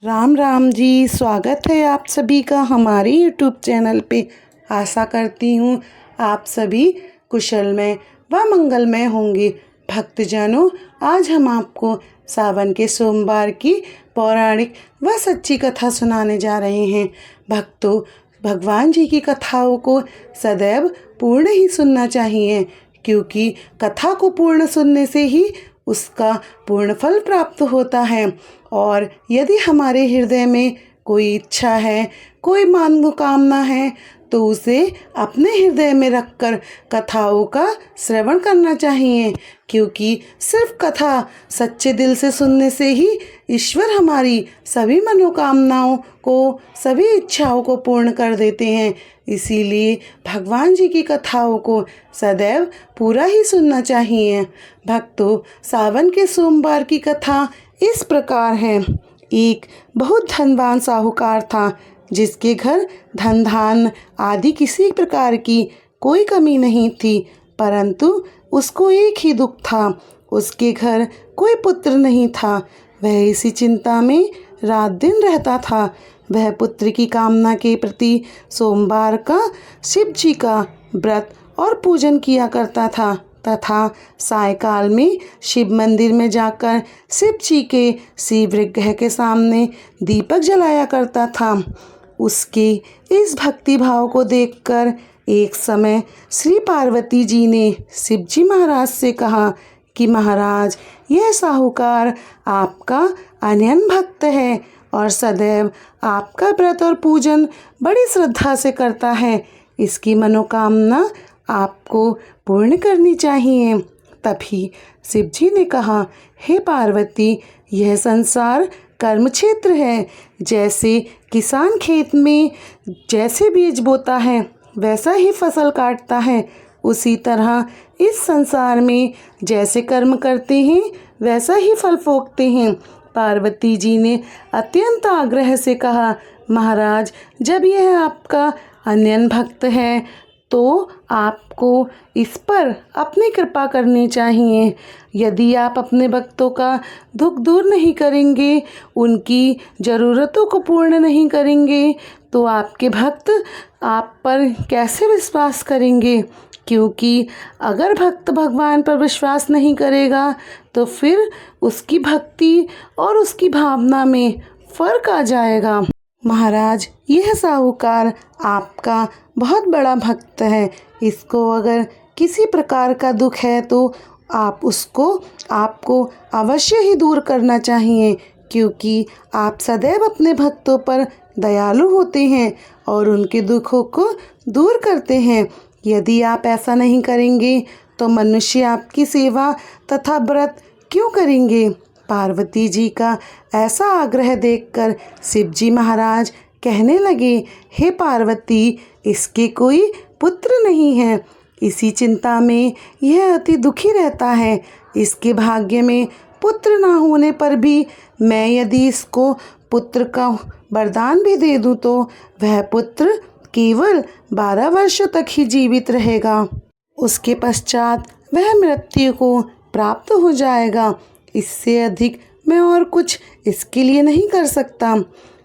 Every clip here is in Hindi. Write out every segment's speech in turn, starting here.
राम राम जी। स्वागत है आप सभी का हमारे यूट्यूब चैनल पे। आशा करती हूँ आप सभी कुशलमय व मंगलमय होंगे। भक्तजनों, आज हम आपको सावन के सोमवार की पौराणिक व सच्ची कथा सुनाने जा रहे हैं। भक्तों, भगवान जी की कथाओं को सदैव पूर्ण ही सुनना चाहिए, क्योंकि कथा को पूर्ण सुनने से ही उसका पूर्ण फल प्राप्त होता है। और यदि हमारे हृदय में कोई इच्छा है, कोई मनोकामना है, तो उसे अपने हृदय में रखकर कथाओं का श्रवण करना चाहिए, क्योंकि सिर्फ कथा सच्चे दिल से सुनने से ही ईश्वर हमारी सभी मनोकामनाओं को, सभी इच्छाओं को पूर्ण कर देते हैं। इसीलिए भगवान जी की कथाओं को सदैव पूरा ही सुनना चाहिए। भक्तों, सावन के सोमवार की कथा इस प्रकार है। एक बहुत धनवान साहूकार था, जिसके घर धन धान आदि किसी प्रकार की कोई कमी नहीं थी, परंतु उसको एक ही दुख था, उसके घर कोई पुत्र नहीं था। वह इसी चिंता में रात दिन रहता था। वह पुत्र की कामना के प्रति सोमवार का शिव जी का व्रत और पूजन किया करता था तथा सायंकाल में शिव मंदिर में जाकर शिव जी के शिवविग्रह के सामने दीपक जलाया करता था। उसके इस भक्ति भाव को देखकर एक समय श्री पार्वती जी ने शिव जी महाराज से कहा कि महाराज, यह साहूकार आपका अनन्य भक्त है और सदैव आपका व्रत और पूजन बड़ी श्रद्धा से करता है। इसकी मनोकामना आपको पूर्ण करनी चाहिए। तभी शिव जी ने कहा, हे पार्वती, यह संसार कर्म क्षेत्र है। जैसे किसान खेत में जैसे बीज बोता है वैसा ही फसल काटता है, उसी तरह इस संसार में जैसे कर्म करते हैं वैसा ही फल भोगते हैं। पार्वती जी ने अत्यंत आग्रह से कहा, महाराज, जब यह आपका अनन्य भक्त है तो आपको इस पर अपनी कृपा करनी चाहिए। यदि आप अपने भक्तों का दुख दूर नहीं करेंगे, उनकी ज़रूरतों को पूर्ण नहीं करेंगे, तो आपके भक्त आप पर कैसे विश्वास करेंगे? क्योंकि अगर भक्त भगवान पर विश्वास नहीं करेगा तो फिर उसकी भक्ति और उसकी भावना में फ़र्क आ जाएगा। महाराज, यह साहूकार आपका बहुत बड़ा भक्त है। इसको अगर किसी प्रकार का दुख है तो आपको अवश्य ही दूर करना चाहिए, क्योंकि आप सदैव अपने भक्तों पर दयालु होते हैं और उनके दुखों को दूर करते हैं। यदि आप ऐसा नहीं करेंगे तो मनुष्य आपकी सेवा तथा व्रत क्यों करेंगे? पार्वती जी का ऐसा आग्रह देखकर शिव जी महाराज कहने लगे, हे पार्वती, इसके कोई पुत्र नहीं है। इसी चिंता में यह अति दुखी रहता है। इसके भाग्य में पुत्र ना होने पर भी मैं यदि इसको पुत्र का वरदान भी दे दूं तो वह पुत्र केवल 12 वर्षों तक ही जीवित रहेगा। उसके पश्चात वह मृत्यु को प्राप्त हो जाएगा। इससे अधिक मैं और कुछ इसके लिए नहीं कर सकता।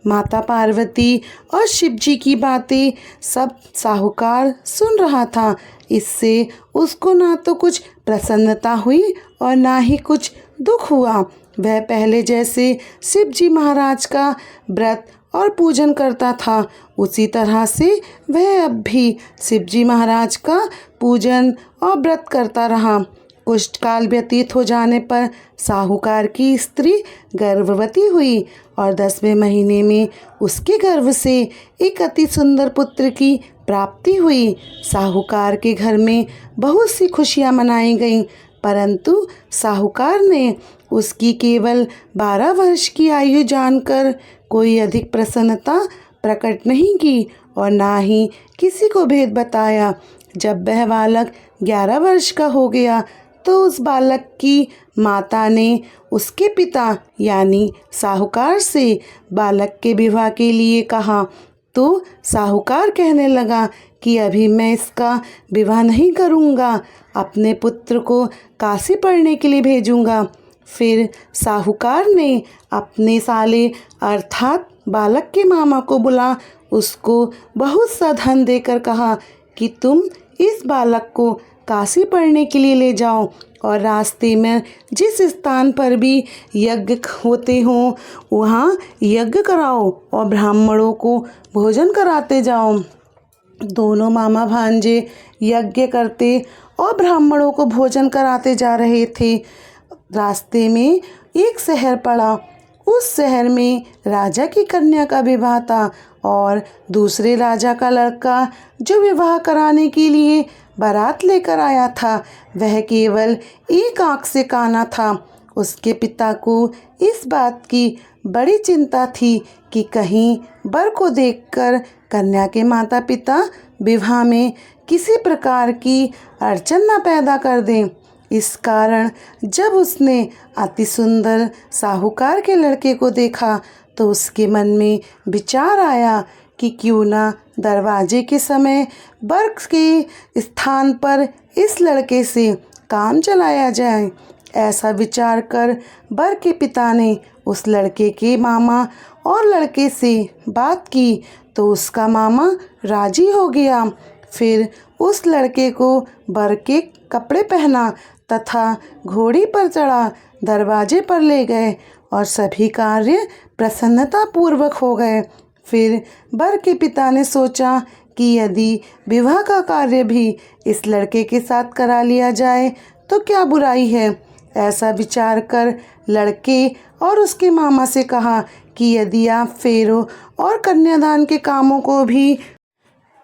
माता पार्वती और शिव जी की बातें सब साहूकार सुन रहा था। इससे उसको ना तो कुछ प्रसन्नता हुई और ना ही कुछ दुख हुआ। वह पहले जैसे शिव जी महाराज का व्रत और पूजन करता था, उसी तरह से वह अब भी शिव जी महाराज का पूजन और व्रत करता रहा। कुछ काल व्यतीत हो जाने पर साहूकार की स्त्री गर्भवती हुई और 10वें महीने में उसके गर्भ से एक अति सुंदर पुत्र की प्राप्ति हुई। साहूकार के घर में बहुत सी खुशियां मनाई गईं, परंतु साहूकार ने उसकी केवल 12 वर्ष की आयु जानकर कोई अधिक प्रसन्नता प्रकट नहीं की और ना ही किसी को भेद बताया। जब वह बालक 11 वर्ष का हो गया तो उस बालक की माता ने उसके पिता यानी साहूकार से बालक के विवाह के लिए कहा, तो साहूकार कहने लगा कि अभी मैं इसका विवाह नहीं करूँगा, अपने पुत्र को काशी पढ़ने के लिए भेजूँगा। फिर साहूकार ने अपने साले अर्थात बालक के मामा को बुला उसको बहुत सा धन देकर कहा कि तुम इस बालक को काशी पढ़ने के लिए ले जाओ और रास्ते में जिस स्थान पर भी यज्ञ होते हों वहाँ यज्ञ कराओ और ब्राह्मणों को भोजन कराते जाओ। दोनों मामा भांजे यज्ञ करते और ब्राह्मणों को भोजन कराते जा रहे थे। रास्ते में एक शहर पड़ा। उस शहर में राजा की कन्या का विवाह था और दूसरे राजा का लड़का जो विवाह कराने के लिए बारात लेकर आया था वह केवल एक आंख से काना था। उसके पिता को इस बात की बड़ी चिंता थी कि कहीं वर को देखकर कन्या के माता पिता विवाह में किसी प्रकार की अड़चन न पैदा कर दें। इस कारण जब उसने अति सुंदर साहूकार के लड़के को देखा तो उसके मन में विचार आया कि क्यों ना दरवाजे के समय वर के स्थान पर इस लड़के से काम चलाया जाए। ऐसा विचार कर वर के पिता ने उस लड़के के मामा और लड़के से बात की तो उसका मामा राजी हो गया। फिर उस लड़के को वर के कपड़े पहना तथा घोड़ी पर चढ़ा दरवाजे पर ले गए और सभी कार्य प्रसन्नता पूर्वक हो गए। फिर वर के पिता ने सोचा कि यदि विवाह का कार्य भी इस लड़के के साथ करा लिया जाए तो क्या बुराई है। ऐसा विचार कर लड़के और उसके मामा से कहा कि यदि आप फेरों और कन्यादान के कामों को भी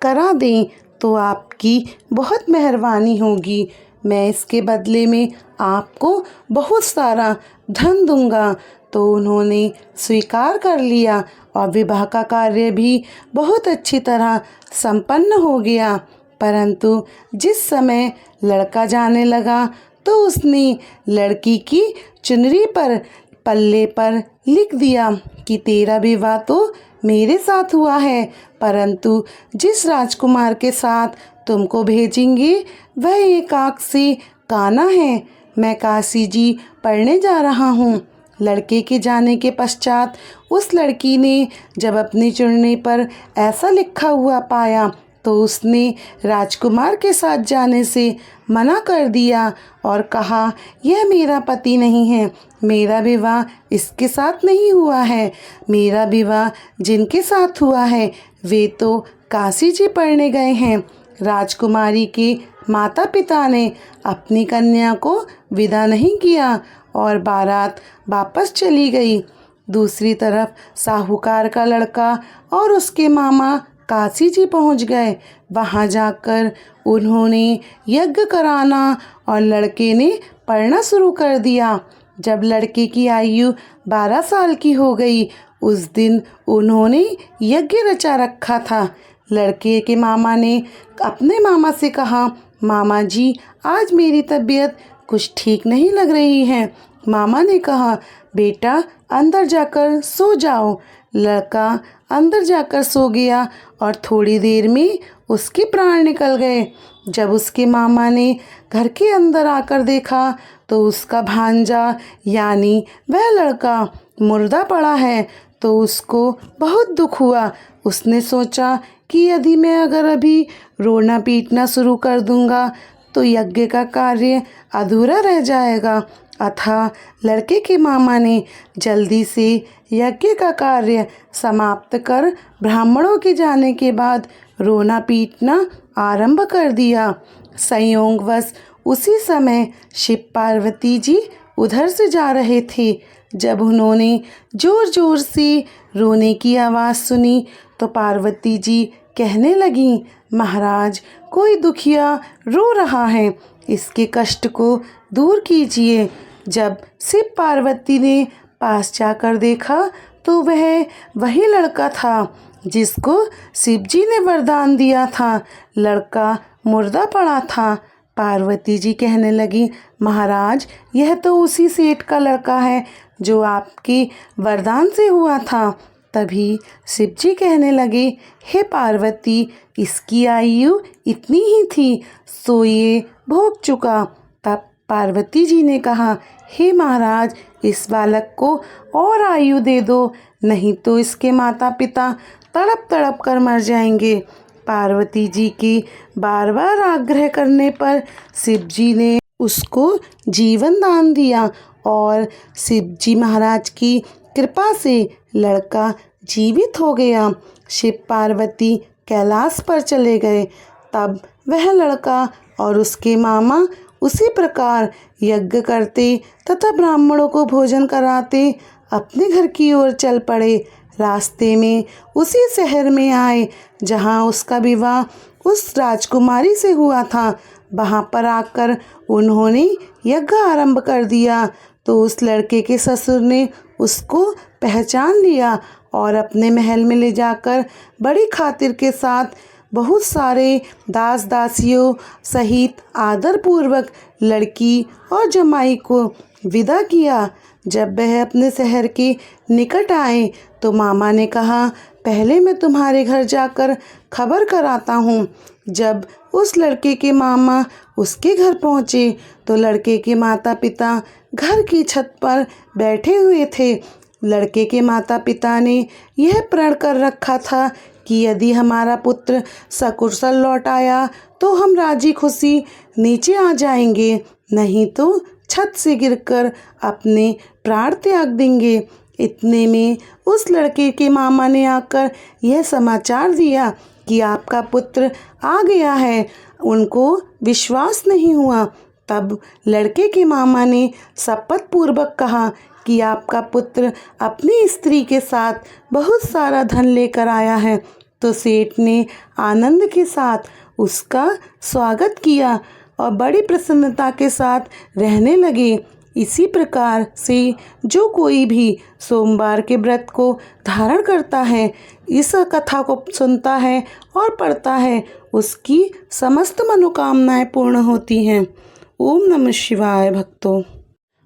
करा दें तो आपकी बहुत मेहरबानी होगी। मैं इसके बदले में आपको बहुत सारा धन दूंगा। तो उन्होंने स्वीकार कर लिया और विवाह का कार्य भी बहुत अच्छी तरह संपन्न हो गया। परंतु जिस समय लड़का जाने लगा तो उसने लड़की की चुनरी पर पल्ले पर लिख दिया कि तेरा विवाह तो मेरे साथ हुआ है, परंतु जिस राजकुमार के साथ तुमको भेजेंगे वह एक आँख से काना है। मैं काशी जी पढ़ने जा रहा हूँ। लड़के के जाने के पश्चात उस लड़की ने जब अपनी चुन्नी पर ऐसा लिखा हुआ पाया तो उसने राजकुमार के साथ जाने से मना कर दिया और कहा यह मेरा पति नहीं है, मेरा विवाह इसके साथ नहीं हुआ है। मेरा विवाह जिनके साथ हुआ है वे तो काशी जी पढ़ने गए हैं। राजकुमारी के माता पिता ने अपनी कन्या को विदा नहीं किया और बारात वापस चली गई। दूसरी तरफ साहूकार का लड़का और उसके मामा काशी जी पहुंच गए। वहां जाकर उन्होंने यज्ञ कराना और लड़के ने पढ़ना शुरू कर दिया। जब लड़के की आयु 12 साल की हो गई उस दिन उन्होंने यज्ञ रचा रखा था। लड़के के मामा ने अपने मामा से कहा, मामा जी आज मेरी तबीयत कुछ ठीक नहीं लग रही है। मामा ने कहा, बेटा अंदर जाकर सो जाओ। लड़का अंदर जाकर सो गया और थोड़ी देर में उसके प्राण निकल गए। जब उसके मामा ने घर के अंदर आकर देखा तो उसका भांजा यानी वह लड़का मुर्दा पड़ा है तो उसको बहुत दुख हुआ। उसने सोचा कि यदि मैं अगर अभी रोना पीटना शुरू कर दूंगा तो यज्ञ का कार्य अधूरा रह जाएगा। अतः लड़के के मामा ने जल्दी से यज्ञ का कार्य समाप्त कर ब्राह्मणों के जाने के बाद रोना पीटना आरंभ कर दिया। संयोगवश उसी समय शिव पार्वती जी उधर से जा रहे थे। जब उन्होंने जोर जोर से रोने की आवाज़ सुनी तो पार्वती जी कहने लगीं, महाराज कोई दुखिया रो रहा है, इसके कष्ट को दूर कीजिए। जब शिव पार्वती ने पास जाकर देखा तो वह वही लड़का था जिसको शिव जी ने वरदान दिया था। लड़का मुर्दा पड़ा था। पार्वती जी कहने लगी, महाराज यह तो उसी सेठ का लड़का है जो आपके वरदान से हुआ था। तभी शिव जी कहने लगे, हे पार्वती इसकी आयु इतनी ही थी सो ये भोग चुका। तब पार्वती जी ने कहा, हे महाराज, इस बालक को और आयु दे दो, नहीं तो इसके माता पिता तड़प तड़प कर मर जाएंगे। पार्वती जी की बार बार आग्रह करने पर शिव जी ने उसको जीवन दान दिया और शिव जी महाराज की कृपा से लड़का जीवित हो गया। शिव पार्वती कैलाश पर चले गए। तब वह लड़का और उसके मामा उसी प्रकार यज्ञ करते तथा ब्राह्मणों को भोजन कराते अपने घर की ओर चल पड़े। रास्ते में उसी शहर में आए जहाँ उसका विवाह उस राजकुमारी से हुआ था। वहाँ पर आकर उन्होंने यज्ञ आरंभ कर दिया तो उस लड़के के ससुर ने उसको पहचान लिया और अपने महल में ले जाकर बड़ी खातिर के साथ बहुत सारे दास दासियों सहित आदरपूर्वक लड़की और जमाई को विदा किया। जब वह अपने शहर के निकट आए तो मामा ने कहा, पहले मैं तुम्हारे घर जाकर खबर कराता हूँ। जब उस लड़के के मामा उसके घर पहुँचे तो लड़के के माता पिता घर की छत पर बैठे हुए थे। लड़के के माता पिता ने यह प्रण कर रखा था कि यदि हमारा पुत्र सकुशल लौट आया तो हम राजी खुशी नीचे आ जाएंगे, नहीं तो छत से गिरकर अपने प्राण त्याग देंगे। इतने में उस लड़के के मामा ने आकर यह समाचार दिया कि आपका पुत्र आ गया है। उनको विश्वास नहीं हुआ। तब लड़के के मामा ने शपथ पूर्वक कहा कि आपका पुत्र अपनी स्त्री के साथ बहुत सारा धन लेकर आया है। तो सेठ ने आनंद के साथ उसका स्वागत किया और बड़ी प्रसन्नता के साथ रहने लगे। इसी प्रकार से जो कोई भी सोमवार के व्रत को धारण करता है, इस कथा को सुनता है और पढ़ता है, उसकी समस्त मनोकामनाएं पूर्ण होती हैं। ओम नमः शिवाय।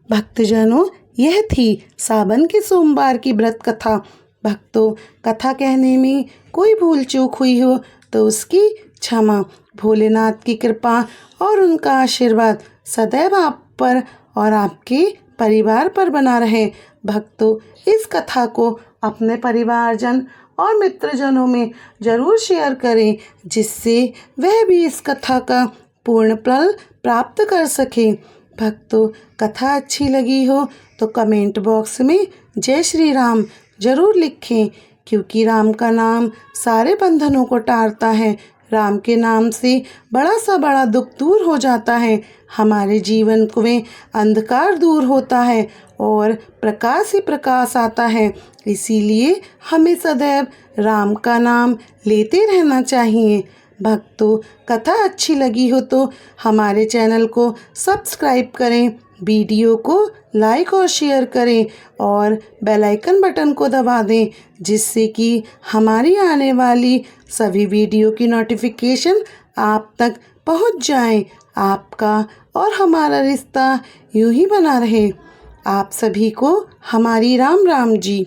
भक्तजनों, यह थी सावन के सोमवार की व्रत कथा। भक्तों, कथा कहने में कोई भूल चूक हुई हो तो उसकी क्षमा। भोलेनाथ की कृपा और उनका आशीर्वाद सदैव आप पर और आपके परिवार पर बना रहे। भक्तों, इस कथा को अपने परिवारजन और मित्रजनों में ज़रूर शेयर करें, जिससे वह भी इस कथा का पूर्ण फल प्राप्त कर सके। भक्तों, कथा अच्छी लगी हो तो कमेंट बॉक्स में जय श्री राम ज़रूर लिखें, क्योंकि राम का नाम सारे बंधनों को टारता है। राम के नाम से बड़ा सा बड़ा दुख दूर हो जाता है। हमारे जीवन में अंधकार दूर होता है और प्रकाश ही प्रकाश आता है। इसीलिए हमें सदैव राम का नाम लेते रहना चाहिए। भक्तों, कथा अच्छी लगी हो तो हमारे चैनल को सब्सक्राइब करें, वीडियो को लाइक और शेयर करें और बेल आइकन बटन को दबा दें, जिससे कि हमारी आने वाली सभी वीडियो की नोटिफिकेशन आप तक पहुंच जाए। आपका और हमारा रिश्ता यूं ही बना रहे। आप सभी को हमारी राम राम जी।